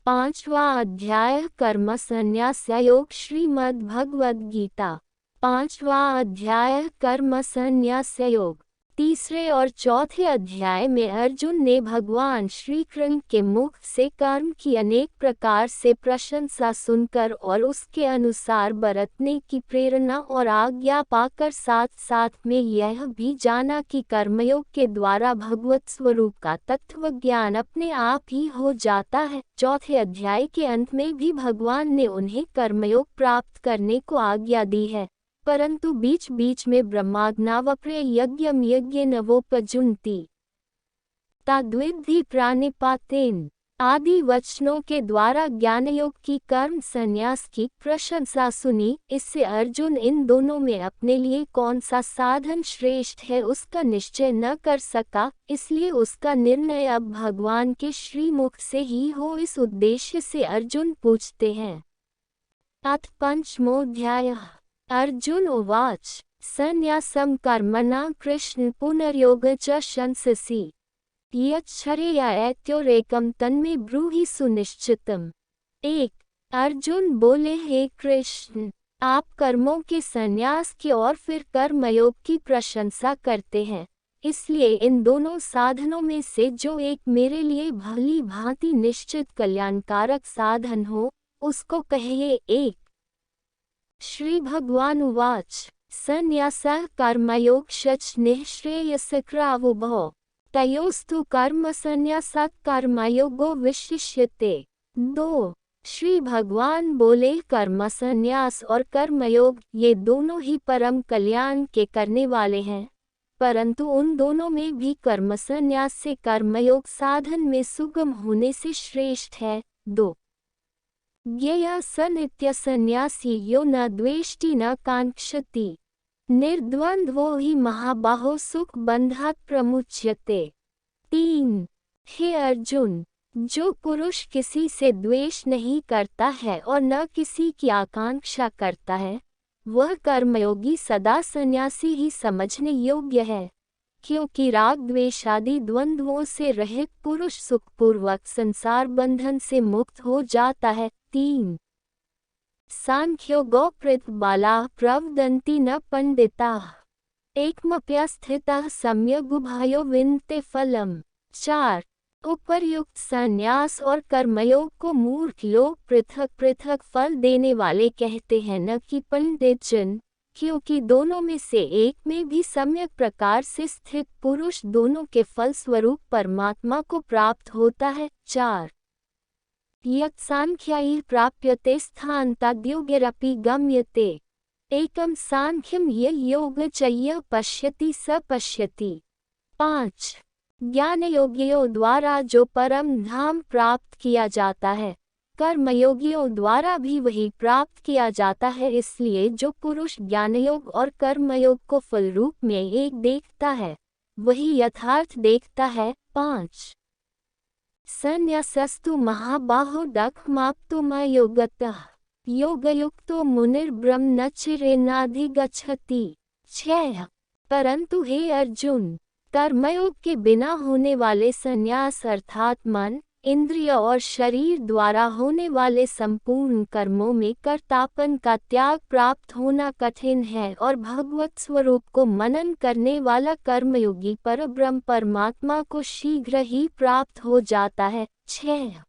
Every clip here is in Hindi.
5वां अध्याय कर्म संन्यास योग श्रीमद् भगवद गीता। 5वां अध्याय कर्म संन्यास योग। तीसरे और चौथे अध्याय में अर्जुन ने भगवान श्री कृष्ण के मुख से कर्म की अनेक प्रकार से प्रशंसा सुनकर और उसके अनुसार बरतने की प्रेरणा और आज्ञा पाकर साथ साथ में यह भी जाना कि कर्मयोग के द्वारा भगवत स्वरूप का तत्व ज्ञान अपने आप ही हो जाता है। चौथे अध्याय के अंत में भी भगवान ने उन्हें कर्मयोग प्राप्त करने को आज्ञा दी है, परंतु बीच बीच में ब्रह्माज्ञावप्रे यज्ञम यज्ञ नवोपजुन्ति तद्विद्धि प्राणिपातेन आदि वचनों के द्वारा ज्ञानयोग की कर्म संन्यास की प्रशंसा सुनी। इससे अर्जुन इन दोनों में अपने लिए कौन सा साधन श्रेष्ठ है उसका निश्चय न कर सका, इसलिए उसका निर्णय अब भगवान के श्रीमुख से ही हो। इस उद्देश्य से अर्जुन पूछते हैं। अथ पंचमोऽध्यायः। अर्जुन उवाच संन्यासं कर्मणां कृष्ण पुनर्योग च शंससि यच्छ्रेयात्यौरेकं तन्मे ब्रूहि सुनिश्चितम्। 1। अर्जुन बोले, हे कृष्ण, आप कर्मों के संन्यास की और फिर कर्मयोग की प्रशंसा करते हैं, इसलिए इन दोनों साधनों में से जो एक मेरे लिए भली भांति निश्चित कल्याणकारक साधन हो उसको कहिए। 1। श्री भगवान उवाच संन्यासः कर्मयोगश्च निःश्रेयसकृवुभौ तयोस्तु कर्म संन्यासात् कर्मयोगो विशिष्यते। 2। श्री भगवान बोले, कर्म संन्यास और कर्मयोग ये दोनों ही परम कल्याण के करने वाले हैं, परंतु उन दोनों में भी कर्म संन्यास से कर्मयोग साधन में सुगम होने से श्रेष्ठ है। 2। ज्ञेयः स नित्यसंन्यासी यो न द्वेष्टि न काङ्क्षति निर्द्वन्द्वो हि महाबाहो सुख बंधात् प्रमुच्यते। 3। हे अर्जुन, जो पुरुष किसी से द्वेष नहीं करता है और न किसी की आकांक्षा करता है, वह कर्मयोगी सदा सन्यासी ही समझने योग्य है, क्योंकि राग द्वेषादि द्वंद्वों से रहित पुरुष सुखपूर्वक संसार बंधन से मुक्त हो जाता है। 3। सांख्योगो बालाः प्रवदन्ति न पंडिताः एकमप्यस्थितः सम्यगुभयो विन्दते फलम्। 4। उपर्युक्त संन्यास और कर्मयोग को मूर्ख लोग पृथक पृथक फल देने वाले कहते हैं, न कि पंडित जन, क्योंकि दोनों में से एक में भी सम्यक प्रकार से स्थित पुरुष दोनों के फल स्वरूप परमात्मा को प्राप्त होता है। 4। यत् सांख्यायैः प्राप्यते स्थानतद्योगैरपि गम्यते एकं सांख्यं य योगचय्य पश्यति स पश्यति। 5। ज्ञानयोगियों द्वारा जो परम धाम प्राप्त किया जाता है, कर्मयोगियों द्वारा भी वही प्राप्त किया जाता है, इसलिए जो पुरुष ज्ञानयोग और कर्मयोग को फल रूप में एक देखता है वही यथार्थ देखता है। 5। संन्यासस्तु महाबाहो दक्माप्तुमयोगतः योगयुक्तो मुनिर्ब्रह्म न चिरेणाधिगच्छति। 6। परंतु हे अर्जुन, कर्मयोग के बिना होने वाले संन्यास अर्थात मन, इंद्रिय और शरीर द्वारा होने वाले संपूर्ण कर्मों में कर्तापन का त्याग प्राप्त होना कठिन है, और भगवत स्वरूप को मनन करने वाला कर्मयोगी परब्रह्म परमात्मा को शीघ्र ही प्राप्त हो जाता है। 6।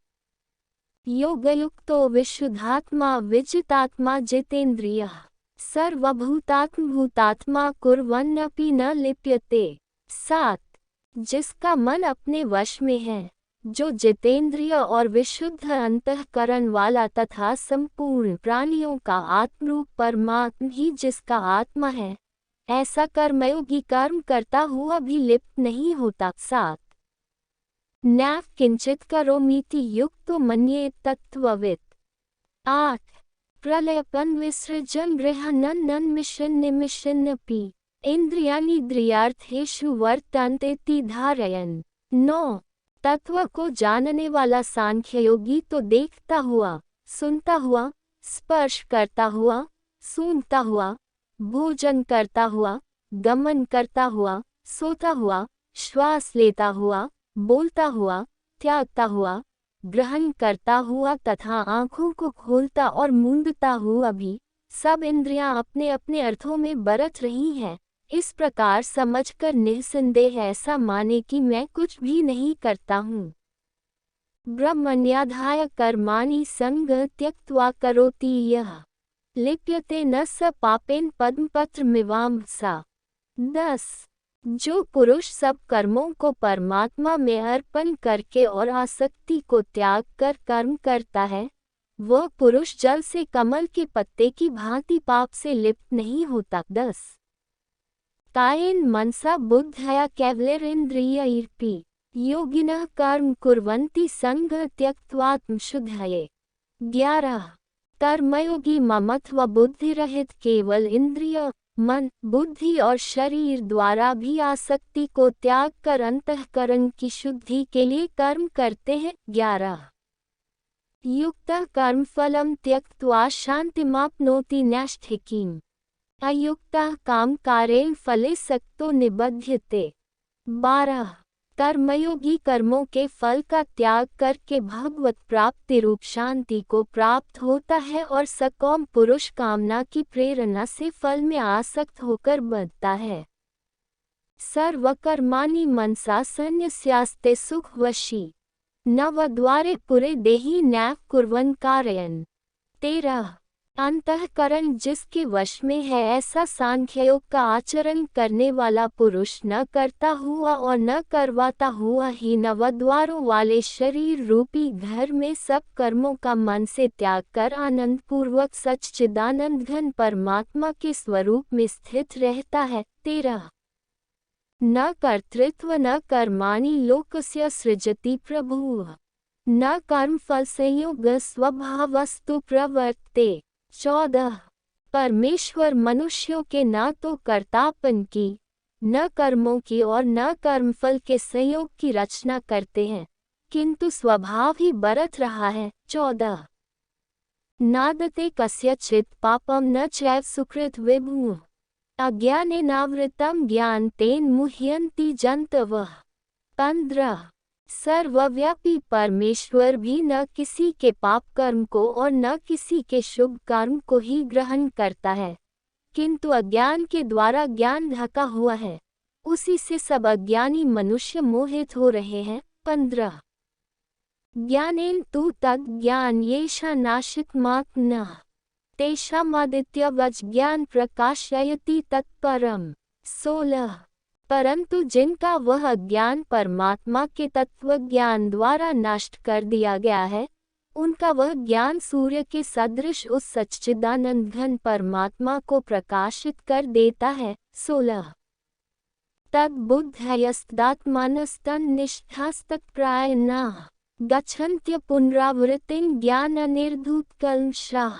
योगयुक्तो विशुद्धात्मा विजितात्मा जितेन्द्रियः सर्वभूतात्मा कुर्वन्नपि न लिप्यते। 7। जिसका मन अपने वश में है, जो जितेंद्रिय और विशुद्ध अंतःकरण वाला तथा संपूर्ण प्राणियों का आत्मरूप परमात्मा ही जिसका आत्मा है, ऐसा कर्मयोगी कर्म करता हुआ भी लिप्त नहीं होता। 7। न किंचित करोमीति युक्तो मन्येत तत्त्ववित्। 8। प्रलयपन विसृजन गृहन्नन्मिषन्निमिषन्नपि इंद्रियाणीन्द्रियार्थेषु वर्तन्ते धारयन्। 9। तत्व को जानने वाला सांख्ययोगी तो देखता हुआ, सुनता हुआ, स्पर्श करता हुआ, सूंघता हुआ, भोजन करता हुआ, गमन करता हुआ, सोता हुआ, श्वास लेता हुआ, बोलता हुआ, त्यागता हुआ, ग्रहण करता हुआ तथा आँखों को खोलता और मूंदता हुआ भी सब इंद्रियां अपने अपने अर्थों में बरत रही हैं। इस प्रकार समझकर निस्संदेह ऐसा माने कि मैं कुछ भी नहीं करता हूँ। ब्रह्मण्याधाय कर्माणि संग त्यक्त्वा करोति यः लिप्यते न स पापेन पद्मपत्रमिवाम्भसा। 10 जो पुरुष सब कर्मों को परमात्मा में अर्पण करके और आसक्ति को त्याग कर कर्म करता है, वह पुरुष जल से कमल के पत्ते की भांति पाप से लिप्त नहीं होता। 10 कायेन मनसा बुद्धया कैवलेरिन्द्रियैरपि योगिनः कर्म कुर्वन्ति संग त्यक्त्वात्मशुद्धये। 11 कर्मयोगी ममत्व बुद्धि रहित केवल इंद्रिय, मन, बुद्धि और शरीर द्वारा भी आसक्ति को त्याग कर अंतःकरण की शुद्धि के लिए कर्म करते हैं। 11 युक्तः कर्मफलं त्यक्त्वा शान्तिमाप्नोति नैष्ठिकीम् अयुक्तः कामकारेण फले सक्तो निबध्यते। 12 कर्मयोगी कर्मों के फल का त्याग करके भगवत प्राप्ति रूप शांति को प्राप्त होता है और सकाम पुरुष कामना की प्रेरणा से फल में आसक्त होकर बंधता है। सर्वकर्माणि मनसा संन्यस्यास्ते सुखवशी नवद्वारे पुरे देहि नैव कुर्वन् कारयन्। 13 अंतःकरण जिसके वश में है ऐसा सांख्ययोग का आचरण करने वाला पुरुष न करता हुआ और न करवाता हुआ ही नवद्वारों वाले शरीर रूपी घर में सब कर्मों का मन से त्याग कर आनंद पूर्वक सच्चिदानंद घन परमात्मा के स्वरूप में स्थित रहता है। 13 न कर्तृत्व न कर्माणि लोकस्य सृजति प्रभुः न कर्मफल संयोग स्वभावस्तु प्रवर्तते। 14 परमेश्वर मनुष्यों के न तो कर्तापन की, न कर्मों की और न कर्मफल के संयोग की रचना करते हैं, किंतु स्वभाव ही बरत रहा है। 14 नादते कस्यचित् पापम न चैव सुकृत विभुः अज्ञानेनावृतं ज्ञानतेन मुह्यन्ति जन्तवः। 15 सर्वव्यापी परमेश्वर भी न किसी के पाप कर्म को और न किसी के शुभ कर्म को ही ग्रहण करता है, किंतु अज्ञान के द्वारा ज्ञान ढका हुआ है, उसी से सब अज्ञानी मनुष्य मोहित हो रहे हैं। 15 ज्ञानेन तु तद्ज्ञान येषा नाशितमात्मनः तेषामादित्यवच ज्ञान प्रकाशयति तत्परम्। 16 परंतु जिनका वह ज्ञान परमात्मा के तत्व ज्ञान द्वारा नष्ट कर दिया गया है, उनका वह ज्ञान सूर्य के सदृश उस सच्चिदानंद घन परमात्मा को प्रकाशित कर देता है। 16 तद्बुद्धयस्तदात्मानस्तन्निष्ठास्तत्प्रायणाः गच्छन्त्य पुनरावृत्तिं ज्ञाननिर्धूतकल्मषाः।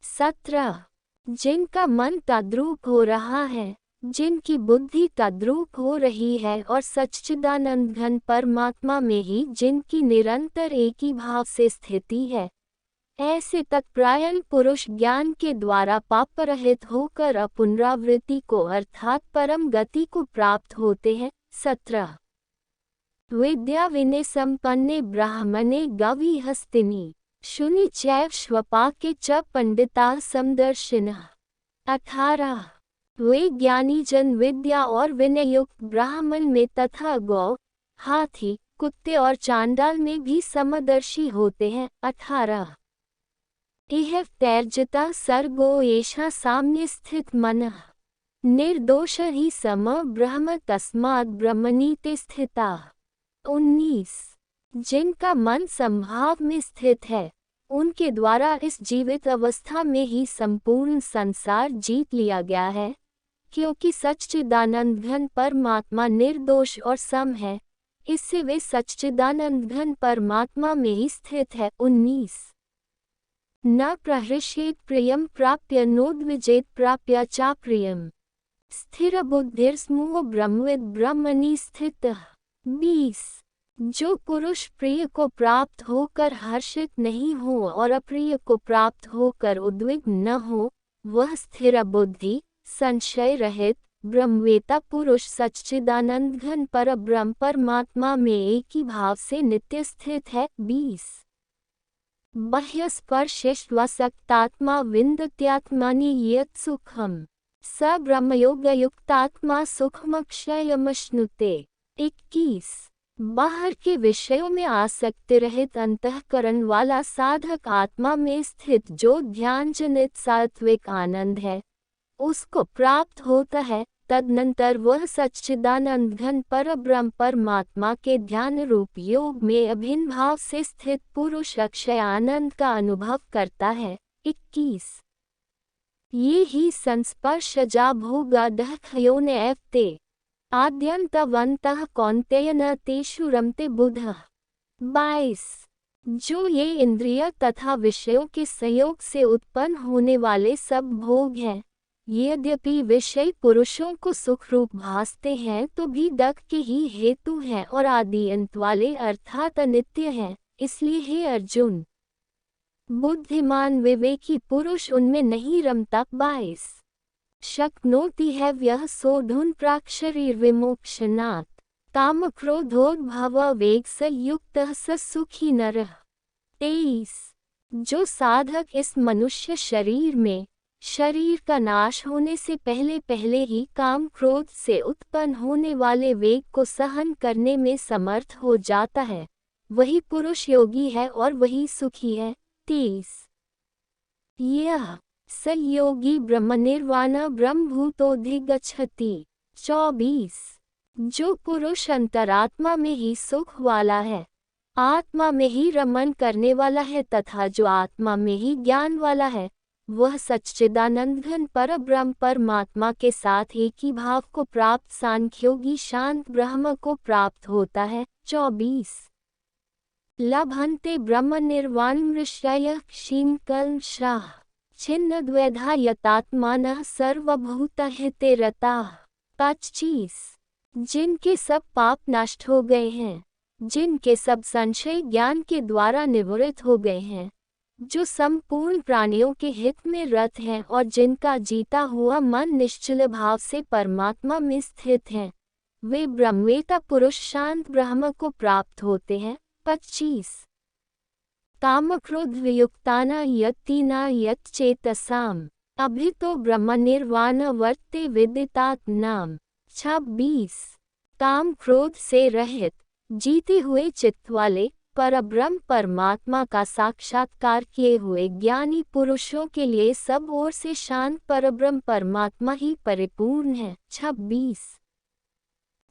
17 जिनका मन तद्रूप हो रहा है, जिनकी बुद्धि तद्रूप हो रही है और सच्चिदानंद घन परमात्मा में ही जिनकी निरंतर एक ही भाव से स्थिति है, ऐसे तत्परायण पुरुष ज्ञान के द्वारा पाप रहित होकर अपुनरावृत्ति को अर्थात परम गति को प्राप्त होते हैं। 17 विद्या विनय संपन्ने ब्राह्मणे गविहस्तिनि शुनि चैव श्वपाके च पंडिता समदर्शिनः। 18 वे ज्ञानी जन विद्या और विनय युक्त ब्राह्मण में तथा गौ, हाथी, कुत्ते और चांडाल में भी समदर्शी होते हैं। 18 इह तैर्जिता सर्गो एषा साम्य स्थित मनः निर्दोष ही सम ब्रह्म तस्माद् ब्रह्मणि स्थिता। 19 जिनका मन संभाव में स्थित है, उनके द्वारा इस जीवित अवस्था में ही संपूर्ण संसार जीत लिया गया है, क्योंकि सच्चिदानंद घन परमात्मा निर्दोष और सम है, इससे वे सच्चिदानंद घन परमात्मा में ही स्थित है। 19 न प्रहृष्येत प्रियम प्राप्य नोद्विजेत प्राप्य चाप्रियम स्थिर बुद्धिर्स्मूह ब्रह्मविद ब्रह्मणि स्थितः। 20 जो पुरुष प्रिय को प्राप्त होकर हर्षित नहीं हो और अप्रिय को प्राप्त होकर उद्विग्न न हो, वह स्थिर बुद्धि, संशय रहित, ब्रह्मवेता पुरुष सच्चिदानंद घन पर ब्रह्म परमात्मा में एक ही भाव से नित्य स्थित है। 20 बाह्यस्पर्शिष्वसक्तात्मा विन्दत्यात्मनि यत् सुखम् स ब्रह्मयोगयुक्तात्मा सुखमक्षयमश्नुते। 21। बाहर के विषयों में आसक्ति रहित अंतःकरण वाला साधक आत्मा में स्थित जो ध्यान जनित सात्विक आनंद है उसको प्राप्त होता है। तदनंतर वह सच्चिदानंद घन परब्रह्म परमात्मा के ध्यान रूप योग में अभिन्न भाव से स्थित पुरुष अक्षय आनंद का अनुभव करता है। 21। ये ही संस्पर्शजा भोगादहखयोने एवते आद्यन्तवन्तः कौन्तेय न तेषु रमते बुधः। 22। जो ये इंद्रिय तथा विषयों के संयोग से उत्पन्न होने वाले सब भोग हैं, यद्यपि विषय पुरुषों को सुख रूप भासते हैं तो भी दुख के ही हेतु हैं और आदि अंत वाले अर्थात अनित्य हैं। इसलिए हे अर्जुन, बुद्धिमान विवेकी पुरुष उनमें नहीं रमता। 22। शक्नोति है व्यः सोढुं प्राक्शरीर विमोक्षणात् काम क्रोधोद्भव वेग स युक्तः स सुखी नरः। 23। जो साधक इस मनुष्य शरीर में शरीर का नाश होने से पहले पहले ही काम क्रोध से उत्पन्न होने वाले वेग को सहन करने में समर्थ हो जाता है, वही पुरुष योगी है और वही सुखी है। 30। यह स योगी ब्रह्मनिर्वाण ब्रह्मभूतोऽधिगच्छति। 24। जो पुरुष अंतरात्मा में ही सुख वाला है, आत्मा में ही रमन करने वाला है तथा जो आत्मा में ही ज्ञान वाला है, वह सच्चिदानंद घन परब्रह्म परमात्मा के साथ एक ही भाव को प्राप्त सांख्योगी शांत ब्रह्म को प्राप्त होता है। 24। लभन्ते ब्रह्म निर्वाणमृषयः क्षीणकल्मषाः छिन्नद्वैधा यतात्मानः सर्वभूतहिते रताः। 25। जिनके सब पाप नष्ट हो गए हैं, जिनके सब संशय ज्ञान के द्वारा निवृत्त हो गए हैं, जो संपूर्ण प्राणियों के हित में रत हैं और जिनका जीता हुआ मन निश्चल भाव से परमात्मा में स्थित है, वे ब्रह्मवेता पुरुष शांत ब्रह्म को प्राप्त होते हैं। 25। कामक्रोध वियुक्ताना यत्तिना यच्चेतसाम अभितो ब्रह्म निर्वाण वर्ते विदितात्मनाम। 26। काम क्रोध से रहित जीते हुए चित्त वाले परब्रह्म परमात्मा का साक्षात्कार किए हुए ज्ञानी पुरुषों के लिए सब ओर से शांत परब्रह्म परमात्मा ही परिपूर्ण है। 26।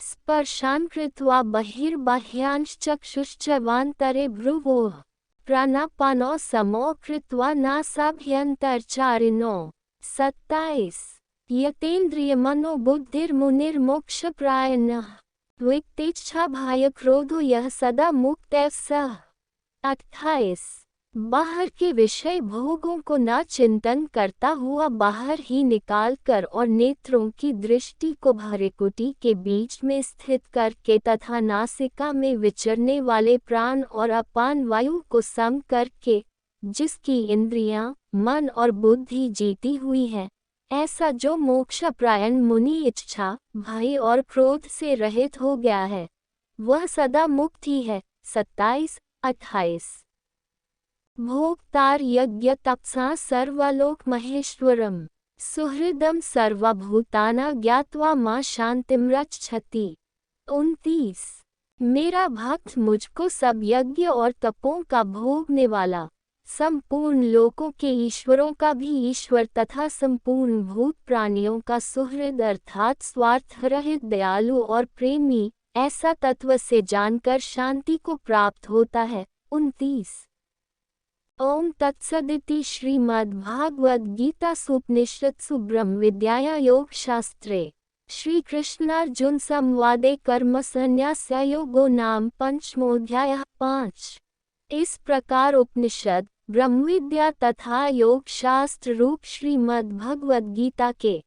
स्पर्शान् कृत्वा बहिर्बाह्यांश्चक्षुश्चवान्तरे भ्रुवोः प्राणापानौ समौ कृत्वा नासाभ्यन्तरचारिणौ। 27। यतेन्द्रियमनो बुद्धिर्मुनिर्मोक्षप्रायणः विक्तेच्छा भय क्रोधो यह सदा मुक्त एव सः। 28। बाहर के विषय भोगों को न चिंतन करता हुआ बाहर ही निकाल कर और नेत्रों की दृष्टि को भृकुटी के बीच में स्थित करके तथा नासिका में विचरने वाले प्राण और अपान वायु को सम करके जिसकी इंद्रियां, मन और बुद्धि जीती हुई है, ऐसा जो मोक्षप्रायण मुनि इच्छा, भय और क्रोध से रहित हो गया है, वह सदा मुक्त ही है। 27, 28। भोक्तार यज्ञ तपसा सर्वलोक महेश्वरम सुहृदम सर्वभूताना ज्ञात्वा मां शांतिम रक्षति। 29। मेरा भक्त मुझको सब यज्ञ और तपों का भोगने वाला, संपूर्ण लोकों के ईश्वरों का भी ईश्वर तथा संपूर्ण भूत प्राणियों का सुहृद अर्थात स्वार्थ रहित दयालु और प्रेमी, ऐसा तत्व से जानकर शांति को प्राप्त होता है। 29। ओम तत्सदिति श्रीमद्भागवद गीतासूपनिषत्सु ब्रह्म विद्याया योग शास्त्रे श्री कृष्णार्जुन संवादे कर्म संन्यास योगो नाम पंचमोऽध्यायः। 5। इस प्रकार उपनिषद, ब्रह्मविद्या तथा योग शास्त्र रूप श्रीमद् भगवद गीता के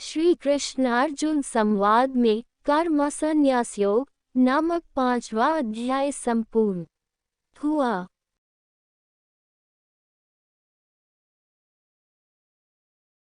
श्री कृष्णार्जुन संवाद में कर्म संन्यास योग नामक 5वां अध्याय संपूर्ण हुआ।